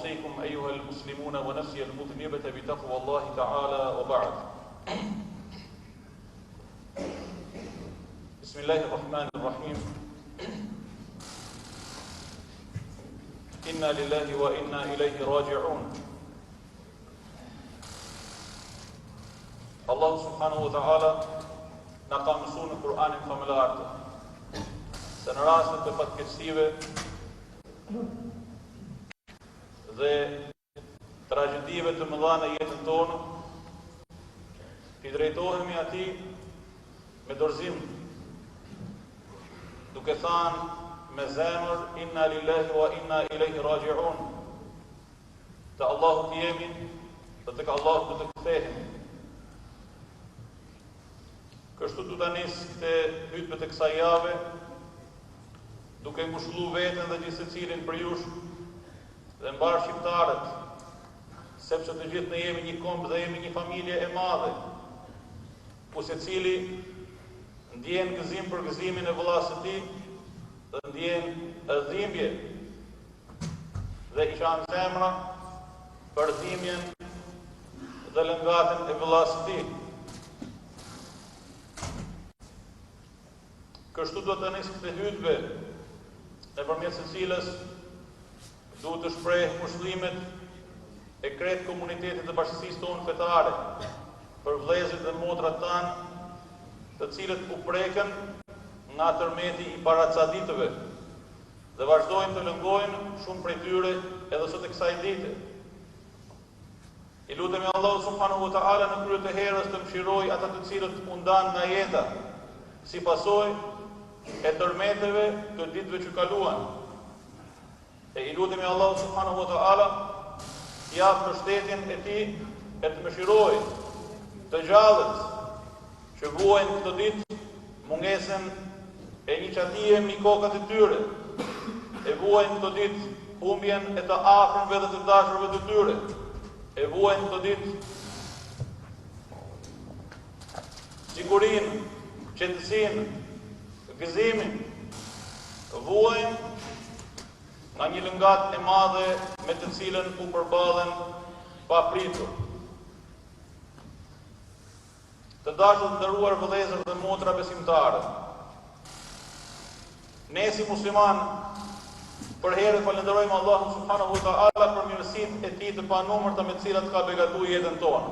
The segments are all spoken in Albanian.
أوصيكم أيها المسلمون ونفسي المذنبة بتقوى الله تعالى وبعد. بسم الله الرحمن الرحيم. إنا لله وإنا إليه راجعون. Allah subhanahu wa ta'ala na ka mësuar në Kur'anin familjar se në rastet e fatkeqësive dhe tragjedive të mëdha në jetën tonë, i drejtohemi atij me dorëzim, duke thënë me zemër inna lillahi wa inna ilaihi raji'un. Te Allahu të jemi dhe tek Allahu do të kthehemi. Kështu du ta nis këtë hytbe të kësaj jave, duke ngushëllu veten dhe gjithë secilin për jush dhe mbar shqiptarët, sepse të gjithë ne jemi një komb dhe jemi një familje e madhe, ku secili ndjen gëzim për gëzimin e vëllasë të tij dhe ndjen dhimbje dhe i shan zemra për dhimbjen dhe lëngatën e vëllasë të tij. Kështu do të nis këtë hytbe nëpërmjet së cilës duhet të shpreh ngushëllimet e kretë komunitetit të bashkësisë tonë fetare për vëllezërit dhe motrat tanë, të cilët u prekën nga tërmeti i paracaditëve dhe vazhdojnë të lëngojnë shumë prej tyre edhe sot e kësaj dite. I lutemi Allahu subhanahu wa ta'ala në krye të herës të mëshirojë ata të cilët u ndan nga jeta si pasojë e tërmeteve të ditëve që kaluan. E i lutemi Allahu subhanahu wa ta'ala ja mbështetjen e tij e të mëshirojë të gjallët që vuajnë këtë ditë mungesën e një çatije mbi kokat e tyre, e vuajnë këtë ditë humbjen e të afërmve dhe të dashurve të tyre, e vuajnë këtë ditë sigurinë, qetësinë, gëzimin, vuajnë nga një lëngat e madhe me të cilën u përballen pa pritur. Të dashur të nderuar vëllezër dhe motra besimtare, ne si musliman për herë falenderojmë Allahun subhanahu wa ta'ala për mirësitë e tij të panumërta me të cilat ka begatuar jetën tonë.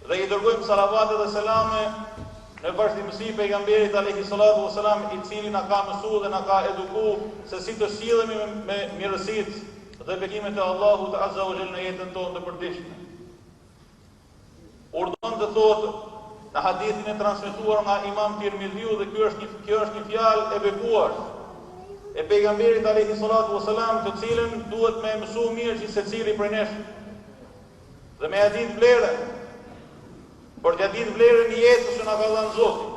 Dhe i dërgojmë salavate dhe selame në vazhdimësi pejgamberit alayhi salatu wasalam, i cili na ka mësuar dhe na ka edukuar se si të sillemi me mirësitë dhe bekimet e Allahut azza wa jalla në jetën tonë të përditshme. Urdhon të thotë në hadithin e transmetuar nga Imam Tirmidhiu, dhe kjo është një fjalë e bekuar e pejgamberit alayhi salatu wasalam, të cilën duhet me mësu mirë që secili prej nesh dhe me ja ditë vlerën, për t'ja ditë vlerën i jetës që na ka dhënë Zoti,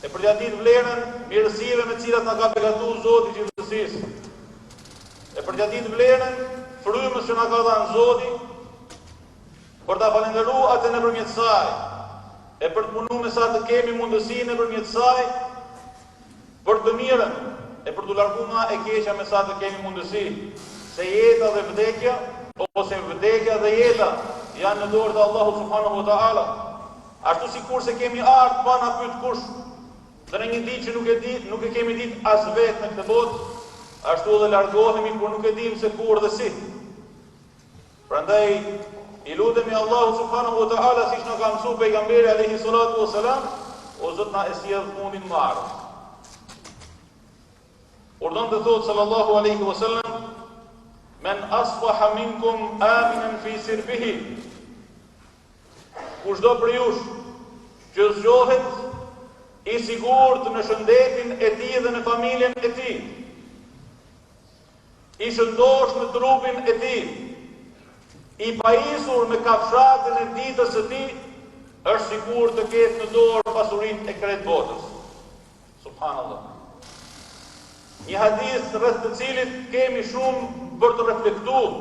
e për t'ja ditë vlerën mirësive me cilat na ka begatuar Zoti i gjithësisë, e për t'ja ditë vlerën frymës që na ka dhënë Zoti, për ta falendëruar atë nëpërmjet saj, e për të punuar me sa të kemi mundësi nëpërmjet saj, për të mirën, e për të larguar nga e keqja me sa të kemi mundësi, se jeta dhe vdekja, ose vdekja dhe jeta janë në dorë të Allahut subhanahu wa ta'ala. Ashtu sikur se kemi ardhur pa na pyet kush, dhe në një ditë që nuk e kemi ditë as vetë në këtë botë, ashtu edhe largohemi kur nuk e dimë se kur dhe si. Prandaj i lutemi Allahut subhanahu wa ta'ala, siç na ka mësuar pejgamberi alayhi salatu wasalam, o Zot na e sjell fundin më ardh. Urdhon të thotë sallallahu alaihi wasallam: men asbaha minkum aminan fi sirbihi, kushdo për jush që zgjohet i sigurt në shëndetin e tij dhe në familjen e tij, i shëndosh në trupin e tij, i pajisur me kafshatën e ditës së tij, është sigurt të ketë në dorë pasurinë e kretë botës. Subhanallah. Një hadith rreth të cilit kemi shumë për të reflektuar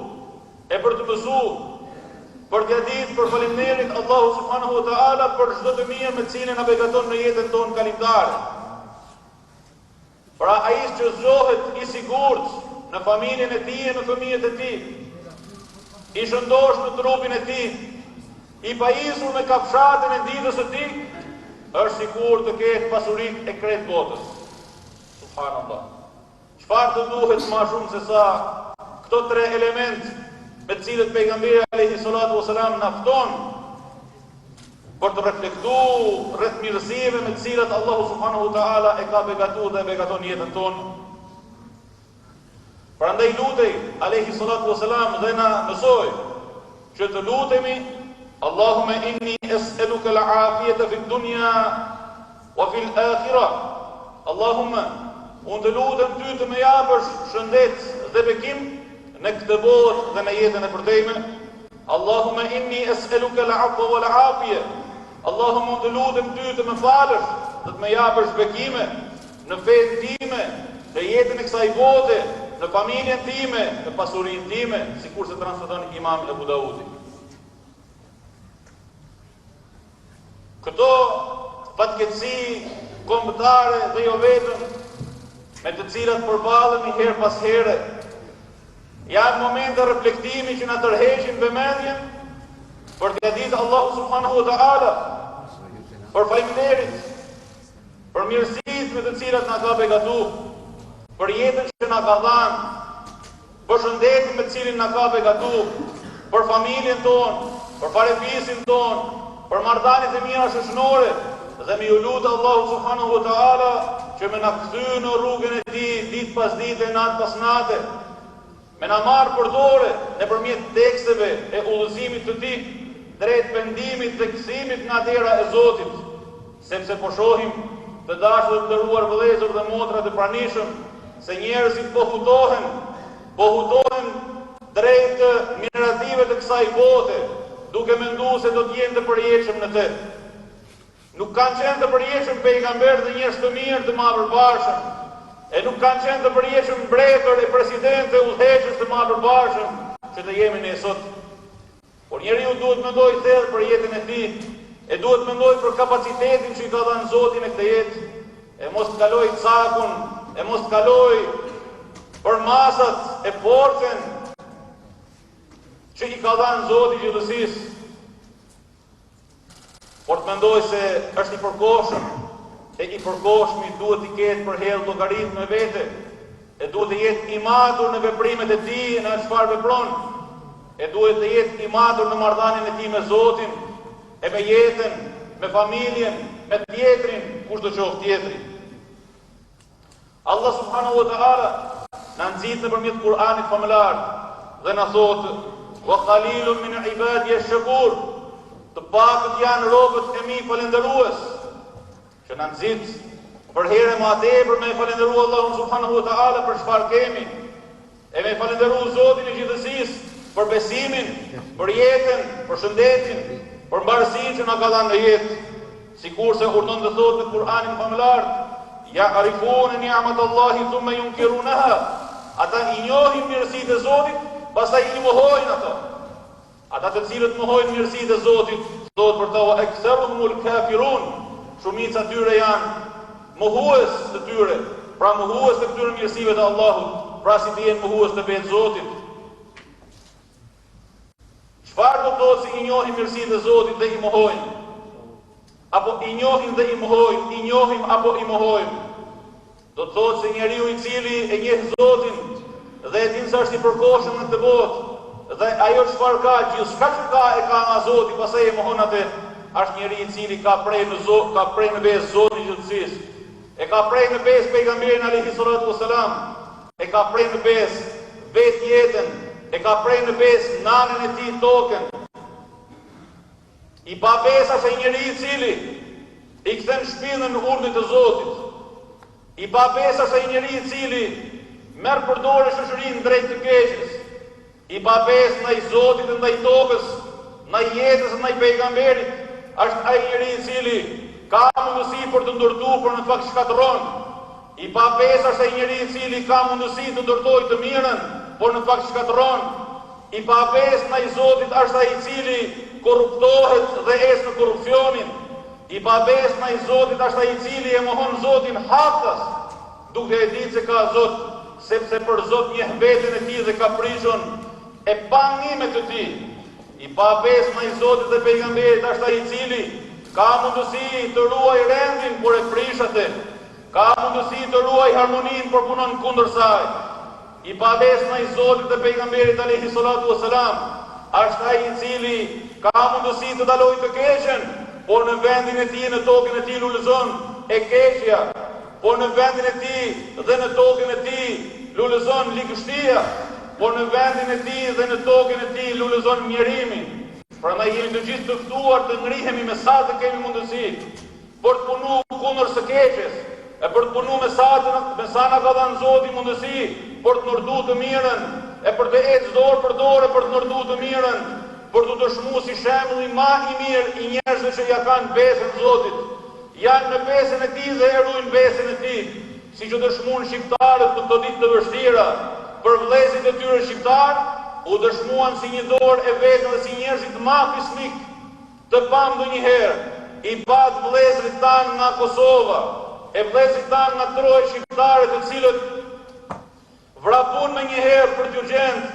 e për të mësuar, për t'ia ditë për falënderit Allahu subhanahu wa ta'ala për çdo të mirë me cilën na begaton në jetën tonë kalimtare. Pra ai që zgjohet i sigurt në familjen e tij e në fëmijët e tij, i shëndosh në trupin e tij, i pajisur me kafshatën e ditës së tij, është sikur të ketë pasurinë e kretë botës. Subhanallah. Çfarë të duhet më shumë se sa këto tre element me të cilët pejgamberi alayhi salatu wasalam na fton për të reflektuar rreth mirësive me të cilat Allahu subhanahu wa taala e ka begatuar dhe begaton jetën tonë. Prandaj lutej alayhi salatu wasalam dhe na mësoi që të lutemi Allahumma inni es'aluka al-afiyata fi dunya wa fi al-akhirah. Allahumma, unë të lutem ty të më japësh shëndet dhe bekim në këtë botë dhe në jetën e përdejme. Allahumma inni es'aluka al-'afwa wal-'afiyah. Allahumma, unë të lutem ty të më falësh dhe të më japësh bekime në fenë time, në jetën e kësaj bote, në familjen time, në pasurinë time, sikur se transmeton Imam Abu Daudi. Këto fatkeqësi kombëtare dhe jo vetëm me të cilat përballemi herë pas here, janë momente reflektimi që na tërheqin vëmendjen për të ditë Allahu subhanahu wa taala, për faleminderit, për mirësitë me të cilat na ka begatuar, për jetën që na ka dhënë, për shëndetin me të cilin na ka begatuar, për familjen tonë, për farefisin tonë, për marrëdhëniet e mira shoqërore, dhe me ju lutë Allahu subhanahu wa taala që me na kthy në rrugën e tij ditë pas dite, natë pas nate, me na marrë përdore nëpërmjet teksteve e udhëzimit të tij drejt pendimit dhe kthimit nga dera e Zotit, sepse po shohim të dashur të nderuar vëllezër dhe motra të pranishëm se njerëzit po hutohen drejt mirërative të kësaj bote, duke menduar se do të jenë të përjetshëm në të. Nuk kanë qenë të përjetshëm pejgamberë dhe njerëz të mirë të mabërbashëm, e nuk kanë qenë të përjetshëm mbretër e presidentë e udhëheqës të mabërbashëm që të jemi ne sot. Por njeriu duhet mendojë thellë për jetën e tij, e duhet mendojë për kapacitetin që i ka dhënë Zoti në këtë jetë, e mos të kaloj cakun, e mos të kaloj për masat e forcën që i ka dhënë Zoti gjithësisë. Por të mendoj se është i përkohshëm, e i përkohshmi duhet i ketë për hedhë llogaritë me vete, e duhet të jetë i matur në veprimet e tij, në çfarë vepron, e duhet të jetë i matur në marrëdhënien e tij me Zotin, e me jetën, me familjen, me tjetrin, kushdo qoftë tjetri. Allah subhanahu wa taala na nxit nëpërmjet Kur'anit famëlar dhe na thotë: "Wa qalilun min ibadiy ash-shakur." Të pakët janë robët e mi falëndërues, që na nxit për herë më tepër me falëndëruar Allahun subhanahu wa taala për çfarë kemi, e me falëndëruar Zotin e gjithësisë për besimin, për jetën, për shëndetin, për mbarësinë që na ka dhënë në jetë, sikurse urdhon të thotë në Kur'anin famëlar: "Ja arifun ni'matallahi thumma yunkirunaha." Ata i njohin mirësitë e Zotit, pastaj i mohojnë ato. Ata të cilët mohojnë mirësitë e Zotit, thotë për ta wa aktharuhumul kafirun, shumica tyre janë mohues të tyre, pra mohues të këtyre mirësive të Allahut, pra si të jenë mohues të vetë Zotit. Çfarë do të thotë se i njohin mirësitë e Zotit dhe i mohojnë? Apo i njohin dhe i mohojnë, i njohim apo i mohojmë? Do të thotë se njeriu i cili e njeh Zotin dhe e din se është i përkohshëm në këtë botë, dhe ajo çfarë ka, gjithçka që ka e ka nga Zoti, pastaj e mohon atë, është njeriu i cili ka prej në Zot, ka prej në besë Zotin e gjithësisë, e ka prej në besë pejgamberin alayhi salatu wasalam, e ka prej në besë vetë jetën, e ka prej në besë nanën e tij tokën. I pa besë është ai njeriu i cili i kthen shpinën në urdhën e Zotit. I pa besë është ai njeriu i cili merr përdorë shoqërinë drejt të keqes. I pa besë ndaj Zotit dhe ndaj tokës, ndaj jetës dhe ndaj pejgamberit, është ai njeriu i cili ka mundësi për të ndërtuar, por në fakt shkatërron. I pa besë është ai njeriu i cili ka mundësi të ndërtojë të mirën, por në fakt shkatërron. I pa besë ndaj Zotit është ai i cili korruptohet dhe ecë në korrupsionin. I pa besë ndaj Zotit është ai i cili e mohon Zotin haftas, duke e ditë se ka Zot. sepse për Zot njeh veten e tij dhe kaprishon e panimet të tij. I pabesma i Zotit dhe pejgamberit është ai i cili ka mundësi të ruaj rendin, por e prish atë. Ka mundësi të ruaj harmoninë, por punon kundër saj. I pabesma i Zotit dhe pejgamberit alayhi salatu wassalam është ai i cili ka mundësi të ndalojë të keqen, por në vendin e tij, në tokën e tij lulëzon e keqja, por në vendin e tij dhe në tokën e tij lulëzon ligështia, por në vendin e tij dhe në tokën e tij lulëzon mjerimin. Prandaj jemi të gjithë të ftuar të ngrihemi me sa të kemi mundësi për të punuar kundër së keqes, e për të punuar me sa na ka dhënë Zoti mundësi për të ndërtuar të mirën, e për të ecë dorë për dorë për të ndërtuar të mirën, për të dëshmuar si shembulli më i mirë i njerëzve që ja kanë besën Zotit. Janë në besën e tij dhe e ruajnë besën e tij, siç u dëshmuan shqiptarët në këto ditë të vështira. Për vëllezërit e tyre shqiptar u dëshmuan si një dorë e vetëm dhe si njerëzit më fismik të pam ndonjëherë. I pat vëllezërit tanë nga Kosova, e vëllezërit tanë nga troje shqiptare të cilët vrapun me njëherë për t'urgjent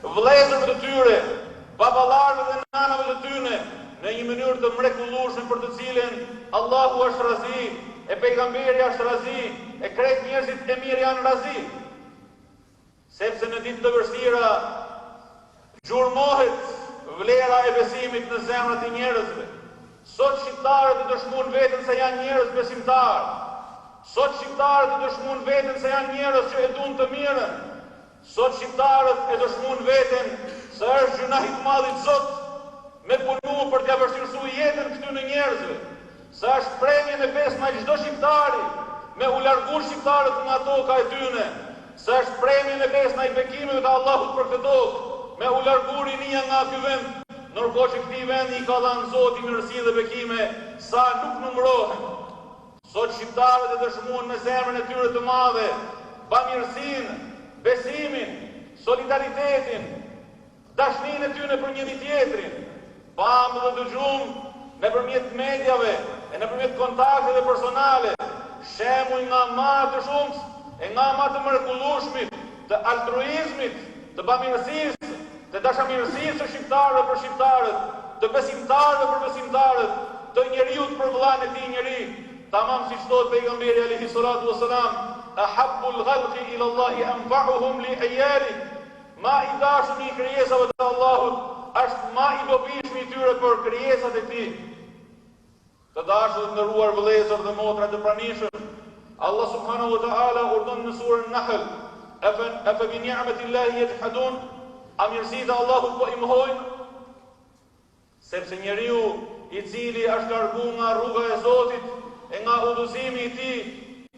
vëllezërve të tyre, baballarëve dhe nanave të tyre, në një mënyrë të mrekullueshme për të cilën Allahu është razi, e pejgamberi është razi, e krejt njerëzit e mirë janë razi. Sepse në ditë të vështira gjurmohet vlera e besimit në zemrat e njerëzve. Sot shqiptarët e dëshmuan veten se janë njerëz besimtar. Sot shqiptarët e dëshmuan veten se janë njerëz që e duan të mirën. Sot shqiptarët e dëshmuan veten se është gjunahi i madh i Zot me punu për t'ia vështirësuar jetën këtyre njerëzve. Se është premje në besë në çdo shqiptari me u largu shqiptarët nga toka e tyre. Se është premje në besë në bekimeve të Allahut për këtë tokë, me u largu rinia nga ky vend, ndërkohë që këtij vendi i ka dhënë Zoti mirësi dhe bekime sa nuk numërohen. Sot shqiptarët e dëshmuan me zemrën e tyre të madhe bamirësinë, besimin, solidaritetin, dashninë e tyre për njëri tjetrin. Pamë dhe dëgjum nëpërmjet mediave e nëpërmjet kontakteve personale, shembuj nga më të shumës e nga më të mrekullueshmit, të altruizmit, të bamirësisë, të dashamirësisë së shqiptarëve për shqiptarët, të besimtarëve për besimtarët, të njeriu për vëllain e tij njeri, tamam siç thotë pejgamberi alayhi salatu wasalam, ahabbul khalqi ila Allahi anfa'uhum li iyali. Ma i dashuri i krijesave të Allahut është ma i dobishmi i tyre për krijesat e tij. Të dashur të nderuar vëllezër dhe motra të pranishëm, Allah subhanahu wa ta'ala urdhon në surën Nahl, afa bi ni'matillahi yajhadun, a mirësitë e Allahut po i mohojnë? Sepse njeriu i cili është larguar nga rruga e Zotit e nga udhëzimi i tij,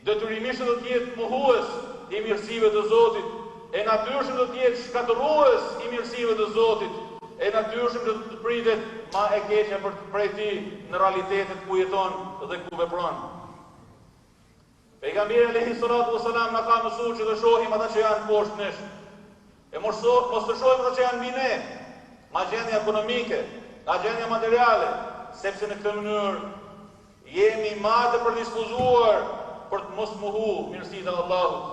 detyrimisht do të jetë mohues i mirësive të Zotit, e natyrshëm do të jetë shkatërrues i mirësive të Zotit, e natyrshëm do të pritet ma e keqja për prej tij në realitetet ku jeton dhe ku vepron. Pejgamberi alayhi salatu wasalam na ka mësuar që të shohim ata që janë poshtë nesh. E mos të shohim ata që janë mbi ne, ma gjendje ekonomike, ma gjendje materiale, sepse në këtë mënyrë jemi ma të përdispozuar për të mos mohu mirësitë e Allahut.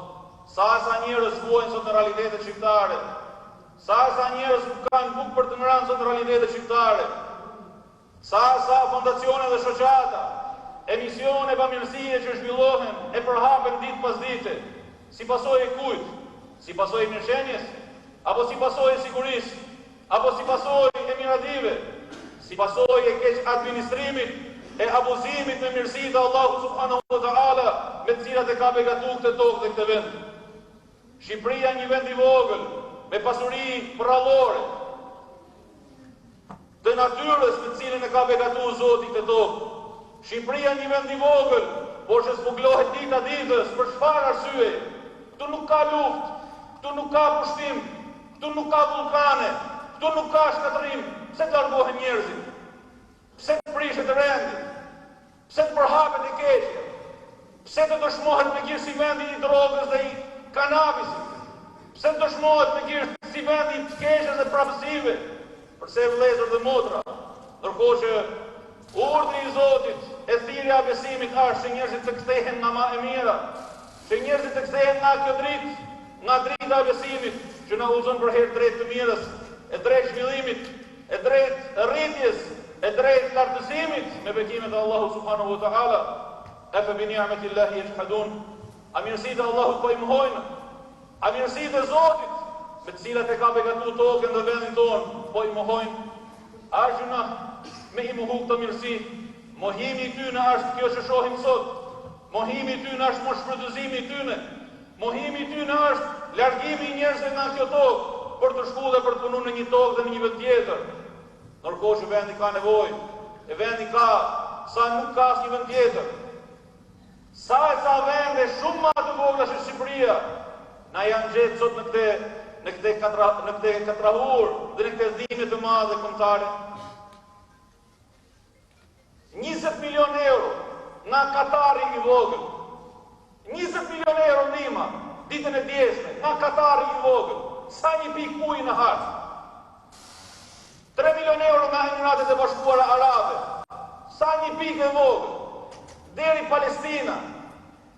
Sa njerëz vuajnë sot në realitetet shqiptare, sa njerëz nuk kanë bukë për të ngrënë sot në realitetet shqiptare, sa fondacione dhe shoqata, emisione bamirësie që zhvillohen e përhapen ditë pas dite, si pasojë e kujt? Si pasojë e mirëqenies, apo si pasojë e sigurisë, apo si pasojë e mirative, si pasojë e keq administrimit, e abuzimit me mirësitë e Allahut subhanahu wa ta'ala, me të cilat e ka begatuar këtë tokë dhe këtë vend. Shqipëria një vend i vogël, me pasuri prallore, të natyrës me cilën e ka begatuar Zoti këtë tokë. Shqipëria një vend i vogël, por që zbuglohet dita ditës, për çfarë arsye? Këtu nuk ka luftë, këtu nuk ka pushtim, këtu nuk ka vulkane, këtu nuk ka shkatërim. Pse të largohen njerëzit? Pse të prishet rendi? Pse të përhapet e keqja? Pse të dëshmohet me gjirë si vendi i drogës dhe i kanabisit? Pse të dëshmohet me gjirë si vendi i keqes dhe prapësive? Përse vëllezër dhe motra, ndërkohë që urdhri i Zotit, e thirrja e besimit është që njerëzit të kthehen nga më e mira, që njerëzit të kthehen nga kjo dritë, nga drita e besimit, që na udhëzon për herë drejt të mirës, e drejt zhvillimit, e drejt rritjes, e drejt lartësimit me bekimet e Allahut subhanahu wa taala. Afa bi ni'matillahi yajhadun. A mirësitë e Allahut po i mohojnë? A mirësitë e Zotit, me të cilat e ka begatuar tokën dhe vendin tonë, po i mohojnë? A gjuna me i mohu këtë mirësi? Mohimi i tyne është kjo që shohim sot. Mohimi i tyne është moshpërdozimi i tyne. Mohimi i tyne është largimi i njerëzve nga kjo tokë për të shkuar dhe për të punuar në një tokë dhe në një vend tjetër. Ndërkohë që vendi ka nevojë, e vendi ka sa nuk ka asnjë vend tjetër. Sa e sa vende shumë më të vogla se Shqipëria na janë gjetë sot në këtë katrahur dhe në këtë dhimbje të madhe kombëtare. 20 milion euro nga Katari i vogël. 20 milion euro ndihma ditën e djeshme nga Katari i vogël. Sa një pikë uji në hartë. 3 milion euro nga Emiratet e Bashkuara Arabe. Sa një pikë e vogël. Deri Palestina.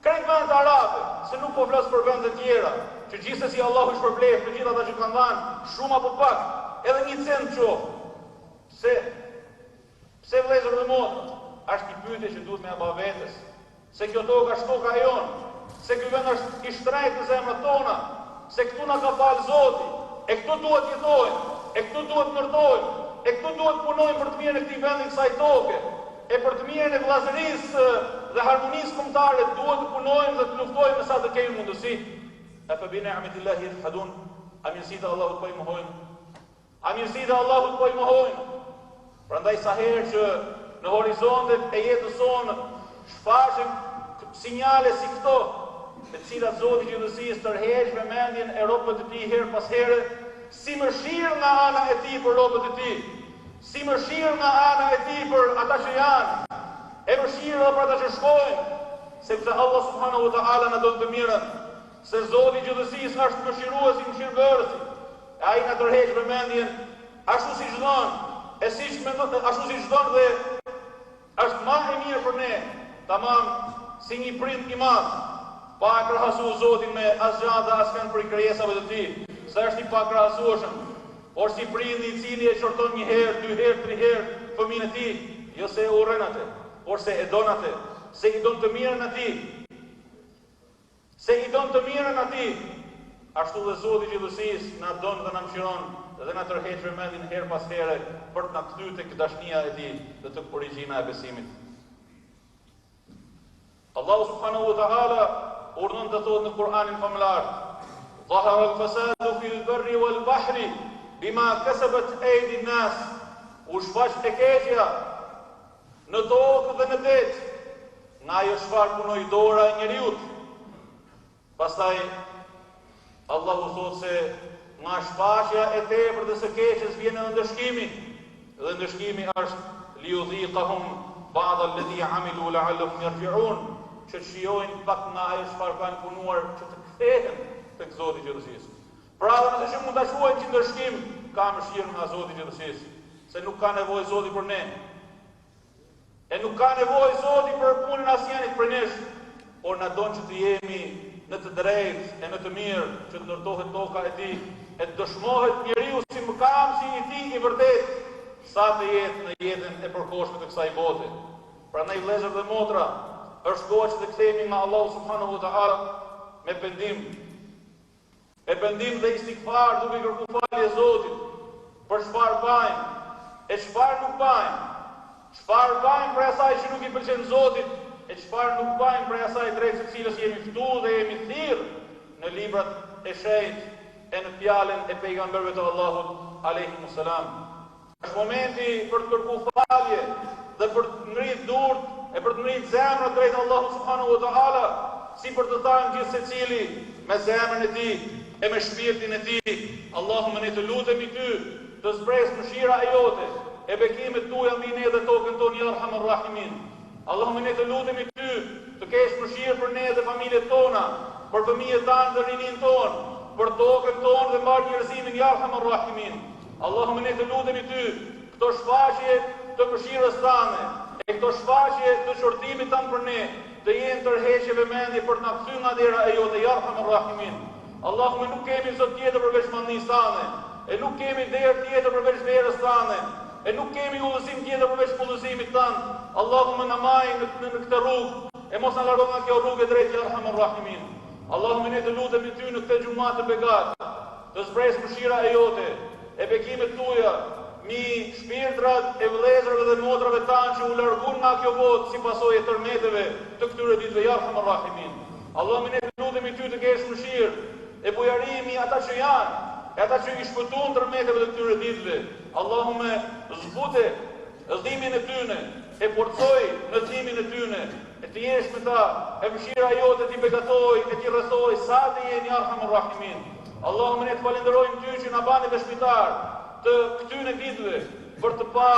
Krejt vendet arabe, se nuk po flas për vende tjera, që gjithsesi Allahu i shpërbleft për gjithë ata që kanë dhënë shumë apo pak, edhe 1 cent qoftë. Pse vëllezër dhe motra, është një pyetje që duhet me aba vetes, se kjo tokë është toka jonë, se ky vend është i shtrejtë në zemrat tona, se këtu na ka falë Zoti, e këtu duhet jetojmë, e këtu duhet ndërtojmë, e këtu duhet punojmë për të mirën e këtij vendi, kësaj toke, e për të mirën e vllazërisë dhe harmonisë kombëtare duhet të punojmë dhe të luftojmë sa të kemi mundësi. Afa bi ni'matillahi yajhadun. A mirësitë e Allahut po i mohojnë? A mirësitë e Allahut po i mohojnë? Prandaj sa herë që në horizontet e jetës sonë shfaqen sinjale si këto, me të cilat Zoti i Gjithësisë tërheq vëmendjen e robët e tij herë pas here, si mëshirë nga ana e tij për robët e tij, si mëshirë nga ana e tij për ata që janë, e mëshirë edhe për ata që shkojnë, sepse Allah subhanahu wa taala na don të mirën, se Zoti i Gjithësisë është mëshirues i mëshirëbërësi. Ai na tërheq vëmendjen ashtu siç don, e siç mendon, ashtu siç don dhe është më e mirë për ne, tamam, si një prind i madh, pa krahasuar Zotin me asgjë dhe askën për krijesave të tij, se është i pakrahasueshëm. Por si prindi i cili e qorton 1 herë, 2 herë, 3 herë fëmijën e tij, jo se e urren atë, por se e don atë, se i don të mirën atij. Se i don të mirën atij, ashtu dhe Zoti i Gjithësisë na don dhe na mëshiron dhe na tërheq vëmendjen herë pas here për të na kthyer tek dashnia e tij dhe tek origjina e besimit. Allahu subhanahu wa taala urdhon të thotë në Kur'anin famlar: "Zahara al-fasadu fil barri wal bahri bima kasabat aydi an-nas." U shfaq e keqja në tokë dhe në det nga ajo çfarë punoi dora e njeriut. Pastaj Allahu thotë se nga shfaqja e tepërt dhe së keqes vjen edhe ndëshkimi, dhe ndëshkimi është liudhiqahum ba'd alladhi amilu la'allahum yarji'un, që shijojnë pak nga ajo çfarë kanë punuar që të kthehen tek Zoti i Gjithësisë. Pra nëse që mund ta quajmë që ndëshkim, ka mëshirë nga Zoti i Gjithësisë, se nuk ka nevojë Zoti për ne. E nuk ka nevojë Zoti për punën asnjërit për nesh, por na don që të jemi në të drejtë e në të mirë, që të ndërtohet toka e tij, e të dëshmohet njeriu si mëkamësi i tij i vërtet, sa të jetë në jetën e përkohshme të kësaj bote. Prandaj vëllezër dhe motra, është koha që të kthehemi nga Allahu subhanahu wa taala me pendim. Me pendim dhe istighfar, duke kërkuar falje Zotit për çfarë bajmë e çfarë nuk bajmë. Çfarë bajmë për asaj që nuk i pëlqen Zotit, e çfarë nuk bajmë për asaj drejt së cilës jemi ftuar dhe jemi thirrur në librat e shenjtë e në fjalën e pejgamberëve të Allahut alayhimus salam. Është momenti për të kërkuar falje dhe për të ngritur durt e për të ngritur zemrat drejt Allahut subhanahu wa taala, si për të thënë gjithë secili me zemrën e tij e me shpirtin e tij: Allahumma ne të lutemi ty të zbresë mëshira e jote e bekimet tuaja mbi ne dhe tokën tonë, ya arhamar rahimin. Allahumma ne të lutemi ty të kesh mëshirë për ne dhe familjet tona, për fëmijët tanë dhe rinin tonë, për tokën tonë dhe mbar njerëzimin, ya arhamar rahimin. Allahumma ne të lutemi ty këto shfaqje të mëshirës tane e këto shfaqje të qortimit tanë për ne të jenë tërheqje vëmendje për të na kthyer nga dera e jote, ya arhamar rahimin. Allahume nuk kemi zot tjetër përveç mandisë tane, e nuk kemi derë tjetër përveç derës tane, e nuk kemi udhëzim tjetër përveç udhëzimit tanë. Allahume na maj në këtë rrugë, e mos na largon nga kjo rrugë e drejtë, ya Arhamar Rahimin. Allahume ne të lutemi ty në këtë gjumë të begatë, të zbresë mëshira e jote, e bekimet tuja, mi shpirtrat e vëllezërve dhe motrave tanë që u largun nga kjo botë si pasojë e tërmeteve të këtyre ditëve, ya Arhamar Rahimin. Allahume ne të lutemi ty të kesh mëshirë e bujarimi ata që janë, e ata që i shpëtuan tërmeteve të këtyre ditëve. Allahume zbute dhimin e tyne, e forcoj në dhimin e tyne, e të jesh me ta, e mëshira jote t'i begatoj, e t'i rrethoj, sa të jeni ya Arhamar Rahimin. Allahume ne të falenderojmë ty që na bani dëshmitar të këtyre ditëve për të pa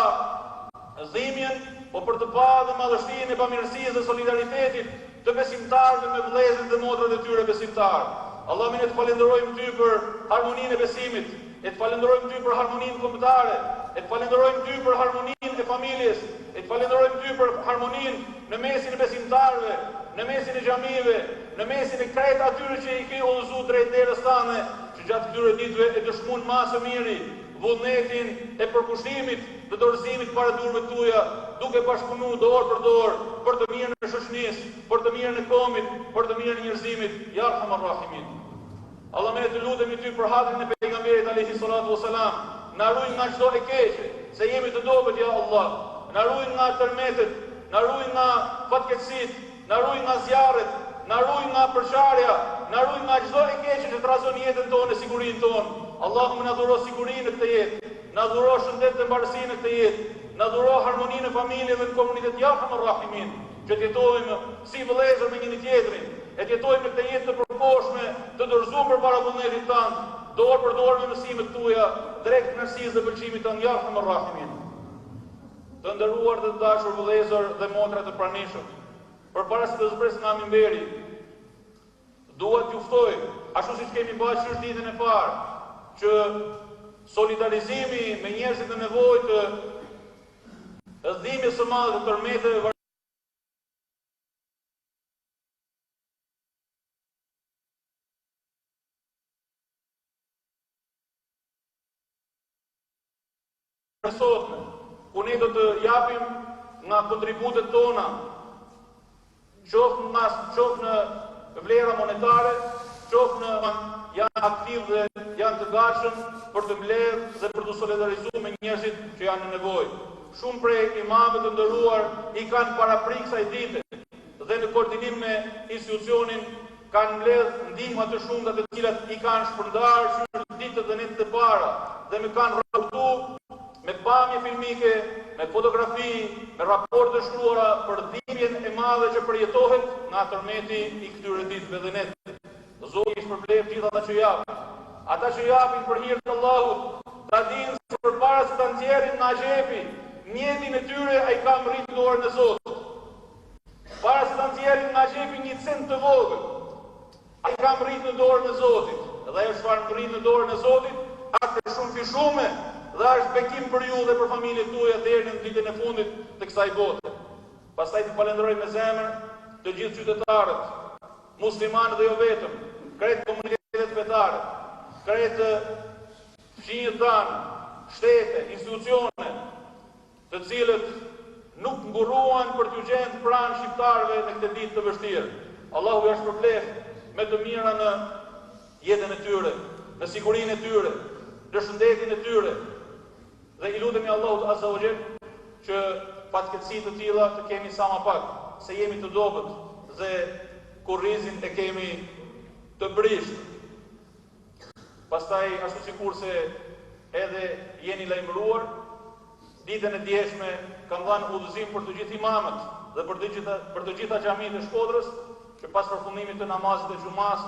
dhimbjen, po për të pa dhe madhështinë e bamirësisë dhe solidaritetit të besimtarëve me vëllezërit dhe motrat e tyre besimtarë. Allahume ne të falenderojmë ty për harmoninë e besimit, e të falenderojmë ty për harmoninë kombëtare, e të falenderojmë ty për harmoninë e familjes, e të falenderojmë ty për harmoninë në mesin e besimtarëve, në mesin e xhamive, në mesin e krejt atyre që i ke udhëzuar drejt derës tane, që gjatë këtyre ditëve e dëshmuan më së miri vullnetin e përkushtimit të dorëzimit para durve tuja, duke bashkëpunu dorë për dorë për të mirën e shoqënisë, për të mirën e komit, për të mirën e njerëzimit, ya Arhamar Rahimin. Allahume ne të lutemi ty për hadrin e pejgamberit alayhi salatu wasalam, na ruaj nga çdo e keqe, se jemi të dobët ya Allah. Na ruaj nga tërmetet, na ruaj nga fatkeqësitë, na ruaj nga zjarret, na ruaj nga përçarja, na ruaj nga çdo e keqe që trazon jetën tonë e sigurinë tonë. Allahume na dhuro sigurinë në këtë jetë, na dhuro shëndet dhe mbarësi në këtë jetë, na dhuro harmoninë në familje dhe në komunitet, ya Arhamar Rahimin, që të jetojmë si vëllezër me njëri tjetrin, e të jetojmë në këtë jetë të përkohshme, të dorëzuar përpara vullnetit tanë, dorë për dorë me mësimet tuaja, drejt kënaqësisë dhe pëlqimit tanë, ya Arhamar Rahimin. Të nderuar dhe të dashur vëllezër dhe motra të pranishëm, përpara se të zbres nga minberi, dua t'ju ftoj, ashtu siç kemi bërë që ditën e parë, që solidarizimi me njerëzit në nevojë të dhimbjes së madhe të tërmeteve sotme, ku ne do të japim nga kontributet tona, qoftë në vlera monetare, qoftë në janë aktiv dhe janë të gatshëm për të mbledhur dhe për të solidarizuar me njerëzit që janë në nevojë. Shumë prej imamëve të nderuar i kanë paraprik kësaj dite dhe në koordinim me institucionin kanë mbledhur ndihma të shumta të cilat i kanë shpërndarë ditët dhe netët e para dhe më kanë raportuar me pamje filmike, me fotografi, me raporte shkruara për dhimbjen e madhe që përjetohet nga tërmeti i këtyre ditëve dhe netëve. Zoti i shpërblet gjithë ata që japin. Ata që japin për hir të Allahut, ta dinë se përpara se ta nxjerrin nga xhepi, mjetin e tyre ai ka mbritur në dorën e Zotit. Para se ta nxjerrin nga xhepi një cent të vogël, ai ka mbritur në dorën e Zotit. Dhe ajo çfarë mbrit në dorën e Zotit, është shumë fishume dhe është bekim për ju dhe për familjet tuaja deri në ditën e fundit të kësaj bote. Pastaj të falenderoj me zemër të gjithë qytetarët, muslimanë dhe jo vetëm, krejt komunitetet fetare, krejt fqinjët tanë, shtete, institucione, të cilët nuk nguruan për t'u gjenë pranë shqiptarëve në këtë ditë të vështirë. Allahu ja shpërbleft me të mira në jetën e tyre, në sigurinë e tyre, në shëndetin e tyre. Dhe i lutemi Allahut Azza wa Jall që fatkeqësi të tilla të kemi sa më pak, se jemi të dobët dhe kurrizin e kemi të brisht. Pastaj ashtu sikurse edhe jeni lajmëruar, ditën e djeshme kam dhënë udhëzim për të gjithë imamët dhe për të gjitha xhamitë e Shkodrës që pas përfundimit të namazit të xumas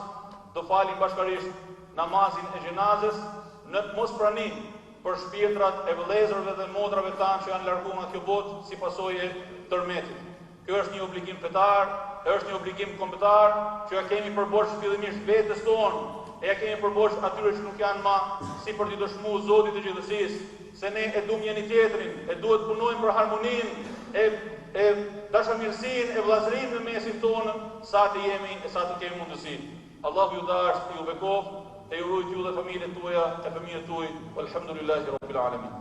do falin bashkërisht namazin e xhenazës në mosprani për shpirtrat e vëllezërve dhe motrave tanë që janë larguar nga kjo botë si pasojë tërmetit. Kjo është një obligim fetar, është një obligim kombëtar që ja kemi përborxh fillimisht vetes tonë, e ja kemi përborxh atyre që nuk janë më, si për t'i dëshmuar Zotit të gjithësisë, se ne e duam njëri tjetrin, e duhet punojmë për harmoninë e dashamirësinë e vëllazërinë në mesin tonë, sa të jemi e sa të kemi mundësi. Allahu ju dashur, ju bekov, e ju rujt ju dhe familjet tuaja, e fëmijët tuaj. Walhamdulillahi rabbil alamin.